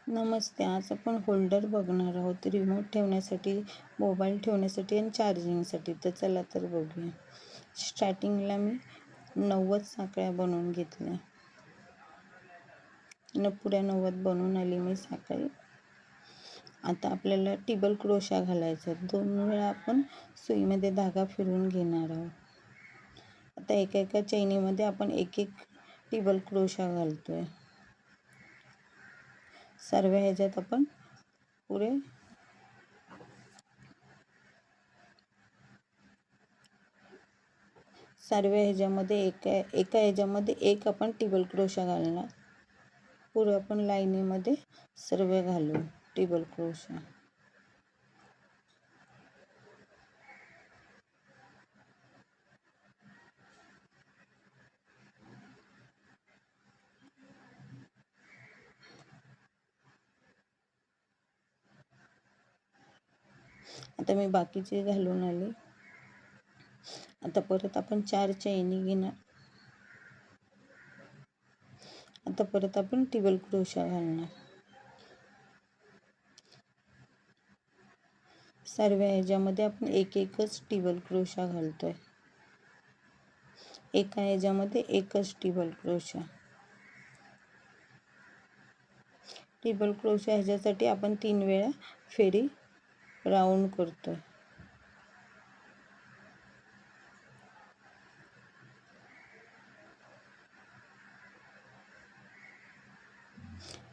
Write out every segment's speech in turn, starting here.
नमस्ते. आज आपण होल्डर बघणार आहोत, रिमोट ठेवण्यासाठी, मोबाईल ठेवण्यासाठी आणि चार्जिंगसाठी. तर चला तर बघूया. स्टार्टिंगला मी 90 साखळ्या बनवून घेतल्या आणि पुऱ्या 90 बनवून आली मी साखळी. आता आपल्याला टिबल क्रोशा घालायचा. 2 वेळा आपण सुईमध्ये धागा फिरवून घेणार आहोत. आता एका चैनीमध्ये आपण एक टिबल क्रोशा घालतोय. सर्व ह्याच्यात आपण पुरे सर्व ह्याच्यामध्ये एका ह्याच्यामध्ये एक आपण टिबल क्रोशा घालणार. पुढे आपण लाईनीमध्ये सर्व घालू टिबल क्रोशा. आता मी बाकीचे घालून आले. आता परत आपण 4 चैनी घेणार. आता परत आपण टिबल क्रोशा घालणार. सर्व ह्याच्यामध्ये आपण एकच टिबल क्रोशा घालतोय. एका ह्याच्यामध्ये एकच टिबल क्रोशा. टिबल क्रोशा ह्याच्यासाठी आपण 3 वेळा फेरी राऊंड करतोय.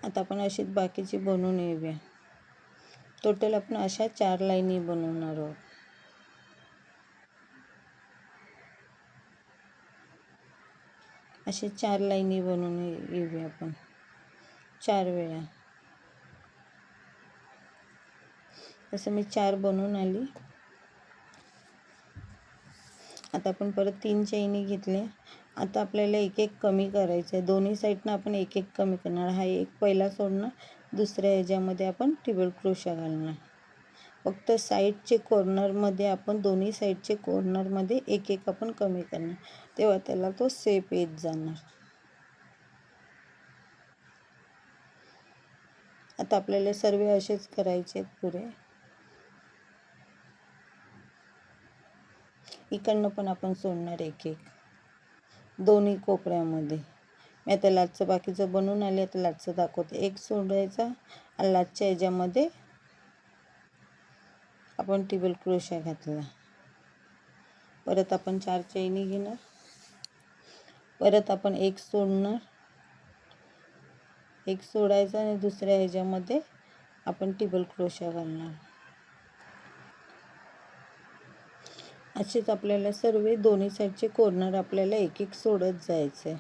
आता आपण अशीच बाकीची बनवून येऊया. टोटल आपण अशा 4 लाईनी बनवणार आहोत. असे 4 लाईनी बनवून येऊया आपण 4 वेळा. असं मी 4 बनवून आली. आता आपण परत 3 चैनी घेतल्या. आता आपल्याला एक कमी करायचं आहे. दोन्ही साईडनं आपण एक कमी करणार. हा एक पहिला सोडणार, दुसऱ्या ह्याच्यामध्ये आपण टिबल क्रोशा घालणार. फक्त साईडचे कॉर्नरमध्ये आपण दोन्ही साईडचे कॉर्नरमध्ये एक आपण कमी करणार. तेव्हा त्याला तो शेप येत जाणार. आता आपल्याला सर्व असेच करायचे आहेत पुरे. इकडनं पण आपण सोडणार एक दोन्ही कोपऱ्यामध्ये. मी आता लाचचं बाकीचं बनवून आले. आता लाचचं दाखवते. एक सोडायचा आणि लाचच्या ह्याच्यामध्ये आपण टिबल क्रोशा घातला. परत आपण 4 चैनी घेणार. परत आपण एक सोडणार, एक सोडायचा आणि दुसऱ्या ह्याच्यामध्ये आपण टिबल क्रोशा घालणार. असेच आपल्याला सर्व दोन्ही साईडचे कॉर्नर आपल्याला एक सोडत जायचे.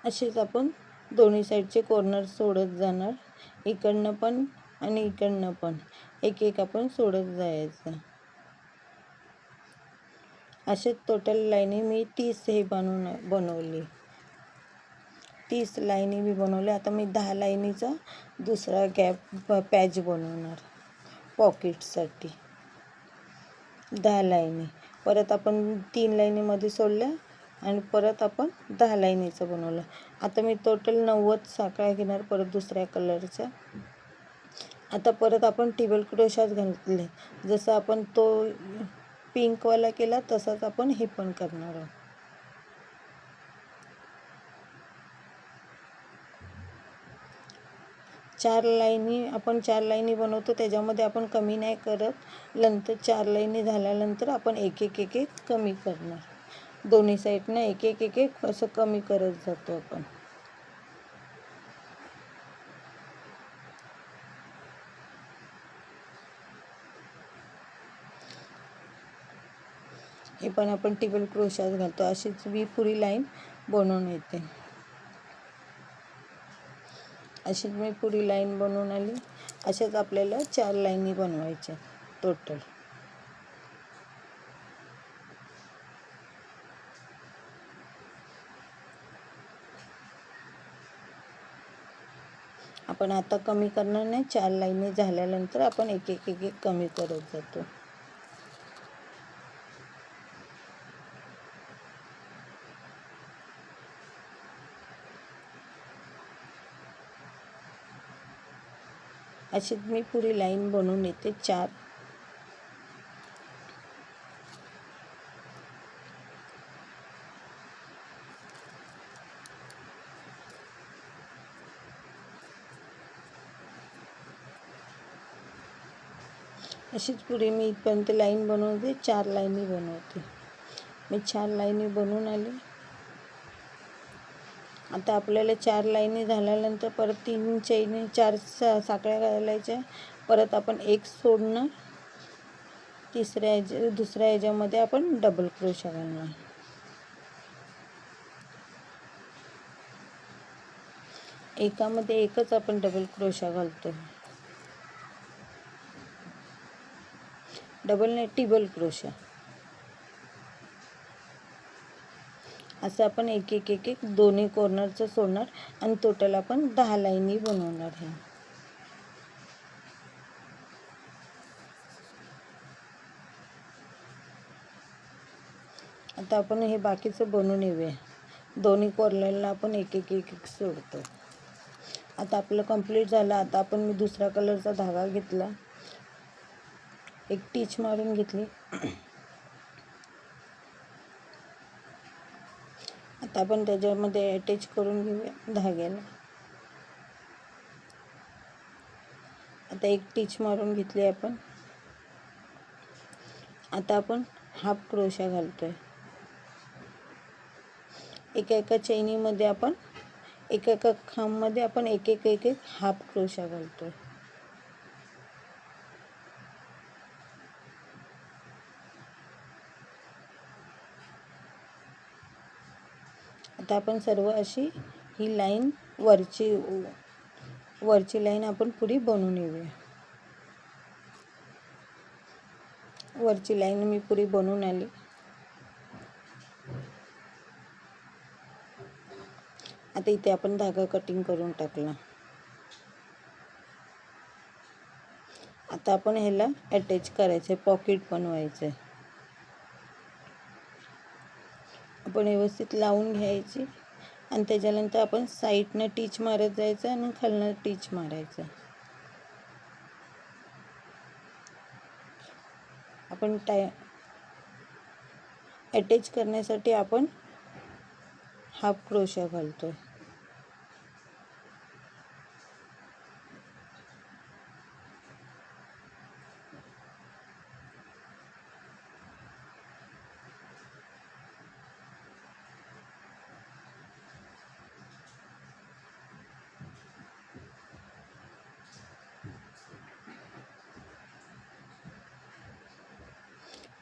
असेच आपण दोन्ही साईडचे कॉर्नर सोडत जाणार. इकडनं पण आणि इकडनं पण एक आपण सोडत जायचं. असे टोटल लाईनी मी 30 हे बनवली. 30 लाईनी मी बनवल्या. आता मी 10 लाईनीचा दुसरा गॅप पॅच बनवणार पॉकेटसाठी. 10 लाईनी परत आपण 3 लाईनीमध्ये सोडल्या आणि परत आपण 10 लाईनीचं बनवलं. आता मी टोटल 90 साखळ्या घेणार परत दुसऱ्या कलरच्या. आता परत आपण टिबल क्रोशाच घातले. जसं आपण तो पिंकवाला केला तसाच आपण हे पण करणार आहोत. आपण 4 लाईनी बनवतो त्याच्यामध्ये आपण कमी नाही करत. नंतर 4 लाईनी झाल्यानंतर आपण एक कमी करणार. दोन्ही साईडनं एक असं कमी करत जातो आपण. हे पण आपण टिबल क्रोशाच घालतो. अशीच मी पुरी लाईन बनवून येते. अशीच मी पुरी लाईन बनवून आली. अशाच आपल्याला 4 लाईनी बनवायच्या टोटल. आपण आता कमी करणार नाही, 4 लाईनी झाल्यानंतर आपण एक एक एक एक कमी करत जातो. अशी मी पुरी लाईन बनवून येते 4. अशीच पुढे मी इथपर्यंत लाईन बनवते, 4 लाईनी बनवते. मी 4 लाईनी बनवून आले. आता आपल्याला 4 लाईनी झाल्यानंतर परत 3 चैनी 4 साखळ्या घालायच्या. परत आपण एक सोडणार, दुसऱ्या ह्याच्यामध्ये आपण डबल क्रोशा घालणार. एकामध्ये एकच आपण डबल क्रोशा घालतो, डबल नाही टिबल क्रोशा. असं आपण एक एक एक एक दोन्ही कॉर्नरचं सोडणार आणि टोटल आपण 10 लाईनी बनवणार आहे. आता आपण हे बाकीचं बनवून येऊया. दोन्ही कॉर्नरला आपण एक एक एक एक सोडतो. आता आपलं कंप्लीट झालं. आता आपण मी दुसरा कलरचा धागा घेतला, एक टिच मारून घेतली. आता आपण त्याच्यामध्ये अटॅच करून घेऊया धाग्याला. आता एक टिच मारून घेतली आपण. आता आपण हाफ क्रोशा घालतोय. एका चैनीमध्ये आपण एका खांबमध्ये आपण एक एक एक एक हाफ क्रोशा घालतोय. आता आपण सर्व अशी ही लाईन वरची लाईन आपण पुरी बनवून येऊया. वरची लाईन मी पुरी बनवून आली. आता इथे आपण धागा कटिंग करून टाकला. आता आपण ह्याला अटॅच करायचं आहे, पॉकेट बनवायचं आहे. आपण व्यवस्थित लावून घ्यायची आणि त्याच्यानंतर आपण साईडनं टिच मारत जायचं आणि खालनं टिच मारायचं. आपण अटॅच करण्यासाठी आपण हाफ क्रोशा घालतोय.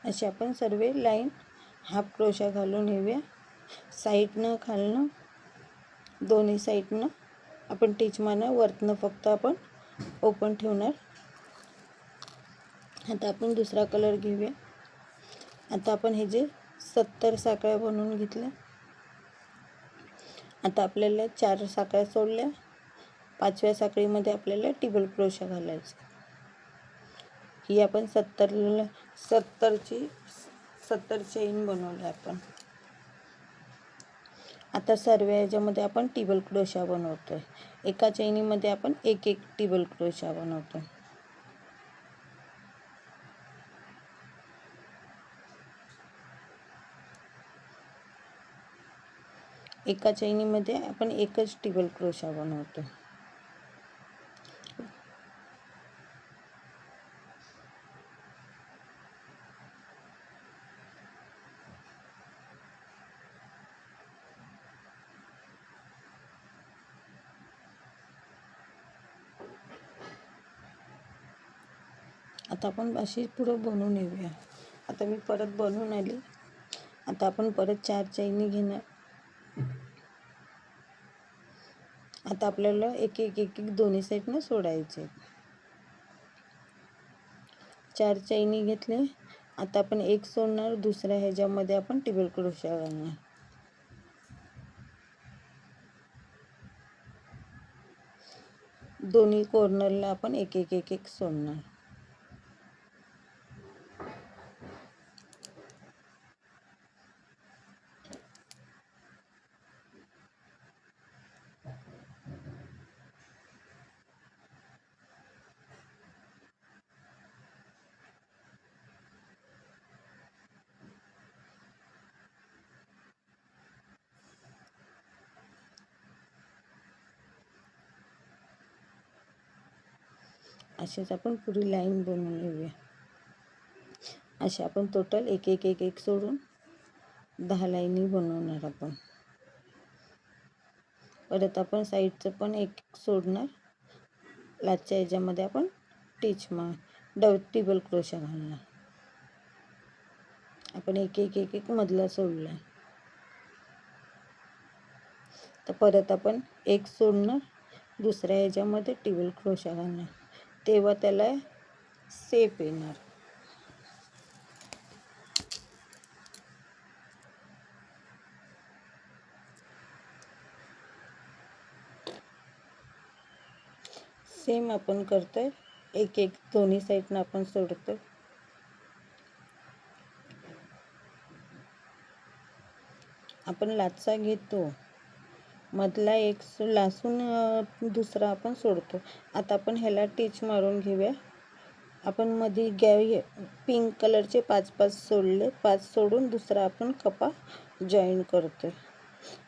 अशी आपण सर्व लाईन हाफ क्रोशा घालून येऊया. साईडनं खालनं दोन्ही साईडनं आपण टिच मारणार, वरतनं फक्त आपण ओपन ठेवणार. आता आपण दुसरा कलर घेऊया. आता आपण हे जे 70 साखळ्या बनवून घेतल्या. आता आपल्याला 4 साखळ्या सोडल्या. 5व्या साखळीमध्ये आपल्याला टिबल क्रोशा घालायचा. ही आपण 70 चेन बनवल्या आपण. आता सर्व ह्याच्यामध्ये आपण टिबल क्रोशा बनवतोय. एका चैनीमध्ये आपण एक एक टिबल क्रोशा बनवतोय. एका चैनीमध्ये आपण एकच टिबल क्रोशा बनवतो. आता आपण अशी पुढं बनवून येऊया. आता मी परत बनवून आली. आता आपण परत 4 चैनी घेणार. आता आपल्याला एक एक एक एक दोन्ही साईडनं सोडायचे. 4 चैनी घेतले. आता आपण एक सोडणार, दुसऱ्या ह्याच्यामध्ये आपण टिबल क्रोशा घालणार. दोन्ही कॉर्नरला आपण एक एक एक एक सोडणार. अशीच आपण पुरी लाईन बनवून घेऊया. असे आपण टोटल एक एक एक एक सोडून 10 लाईनी बनवणार आपण. परत आपण साईडचं पण एक सोडणार. लाचच्या ह्याच्यामध्ये आपण टिबल क्रोशा घालणार. आपण एक एक एक एक मधला सोडला. तर परत आपण एक सोडणार, दुसऱ्या ह्याच्यामध्ये टिबल क्रोशा घालणार, तेव्हा त्याला सेप येणार. सेम आपण करतोय, एक एक दोन्ही साईडनं आपण सोडतो. आपण लाचा घेतो, मधला एक लासून दुसरा आपण सोडतो. आता आपण ह्याला टिच मारून घेऊया. आपण मध्ये पिंक कलरचे 5 सोडले, 5 सोडून दुसरा आपण कपा जॉईन करतोय.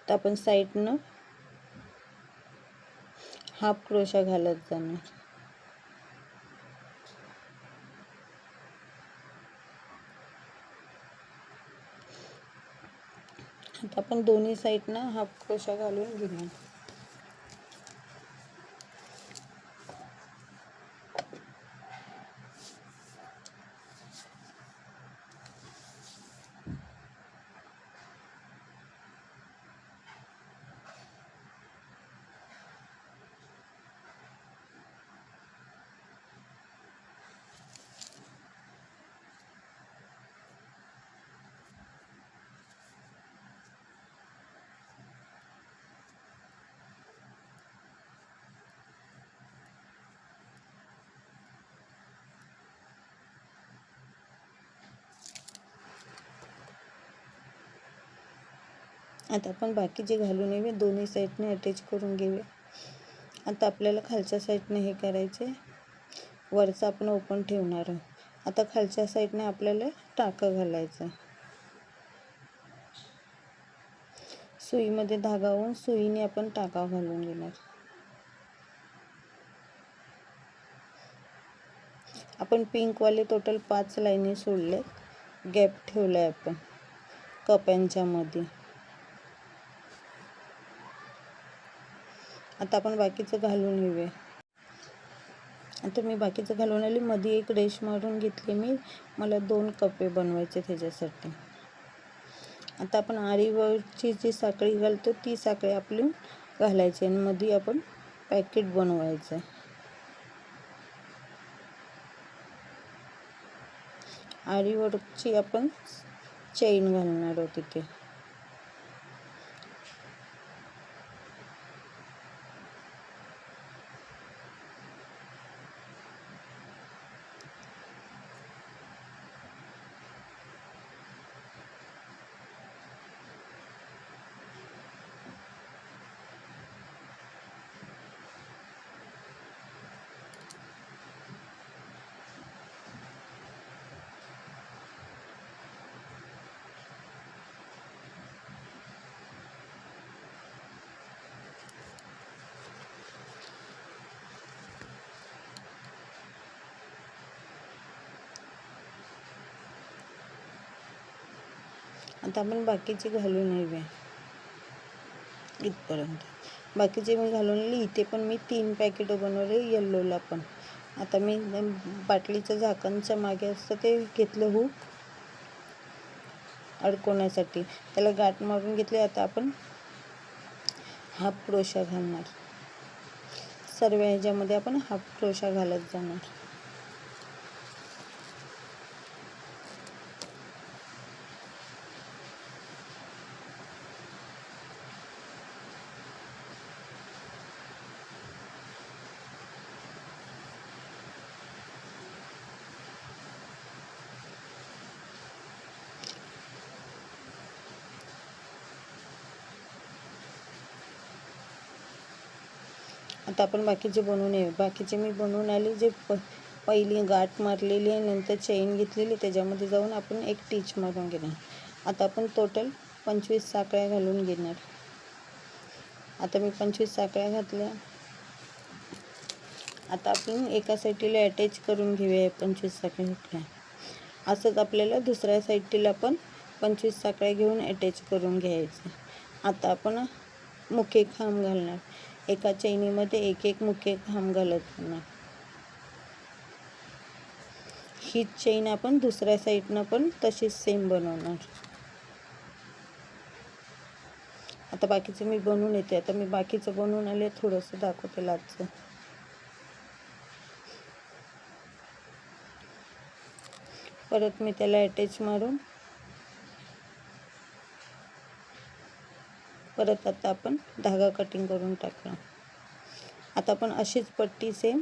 तर आपण साईडनं हाफ क्रोशा घालत जाणार. आता आपण दोन्ही साईडनं हाफ क्रोशा घालून घेऊया. आता आपण बाकीचे घालून येऊया, दोन्ही साईडने अटॅच करून घेऊया. आता आपल्याला खालच्या साईडने हे करायचे, वरचा आपण ओपन ठेवणार आहोत. आता खालच्या साईडने आपल्याला टाका घालायचा. सुईमध्ये धागा होऊन सुईने आपण टाका घालून घेणार. आपण पिंकवाले टोटल 5 लाईनी सोडले, गॅप ठेवलाय आपण कप्यांच्या मध्ये. आता आपण बाकीचं घालून घेऊया. आता मी बाकीचं घालून आली, मध्ये एक रेष मारून घेतली मी, मला 2 कप्पे बनवायचे त्याच्यासाठी. आता आपण आरीवरची जी साखळी घालतो ती साखळी आपली घालायची आणि मध्ये आपण पॅकेट बनवायचं. आरीवरची आपण चेन घालणार आहोत तिथे. आता आपण बाकीचे घालून येऊया इथपर्यंत. बाकीचे मी घालून आले. इथे पण मी 3 पॅकेट बनवले येल्लोला पण. आता मी बाटलीचं झाकणच्या मागे असतं ते घेतलं हुक अडकवण्यासाठी, त्याला गाठ मारून घेतली. आता आपण हाफ क्रोशा घालणार. सर्व ह्याच्यामध्ये आपण हाफ क्रोशा घालत जाणार. आता आपण बाकीचे बनवून येऊ. बाकीचे मी बनवून आले, जे पहिली गाठ मारलेली आहे, नंतर चेन घेतलेली, त्याच्यामध्ये जाऊन आपण एक टिच मारून घेणार. आता आपण टोटल 25 साखळ्या घालून घेणार. आता मी 25 साखळ्या घातल्या. आता आपण एका साईडला अटॅच करून घेऊया 25 साखळ्या घातल्या. असंच आपल्याला दुसऱ्या साईडला पण 25 साखळ्या घेऊन अटॅच करून घ्यायचं. आता आपण मुखे खांब घालणार. एका चैनीमध्ये एक एक मुखे खांब घालत जाणार. ही चैन आपण दुसऱ्या साईडनं पण तशीच सेम बनवणार. आता बाकीचं मी बनवून येते. आता मी बाकीचं बनवून आले, थोडंसं दाखवते लाटचं. परत मी त्याला अटॅच मारून परत आता आपण धागा कटिंग करून टाकला. आता आपण अशीच पट्टी सेम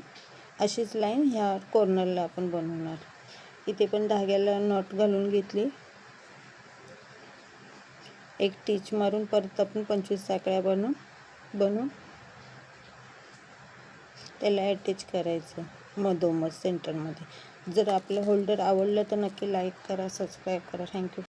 अशीच लाईन ह्या कॉर्नरला आपण बनवणार. इथे पण धाग्याला नॉट घालून घेतली. एक टिच मारून परत आपण 25 साखळ्या बनवून त्याला अटॅच करायचं मधोमध सेंटरमध्ये. जर आपलं होल्डर आवडलं तर नक्की लाईक करा, सबस्क्राईब करा. थँक्यू.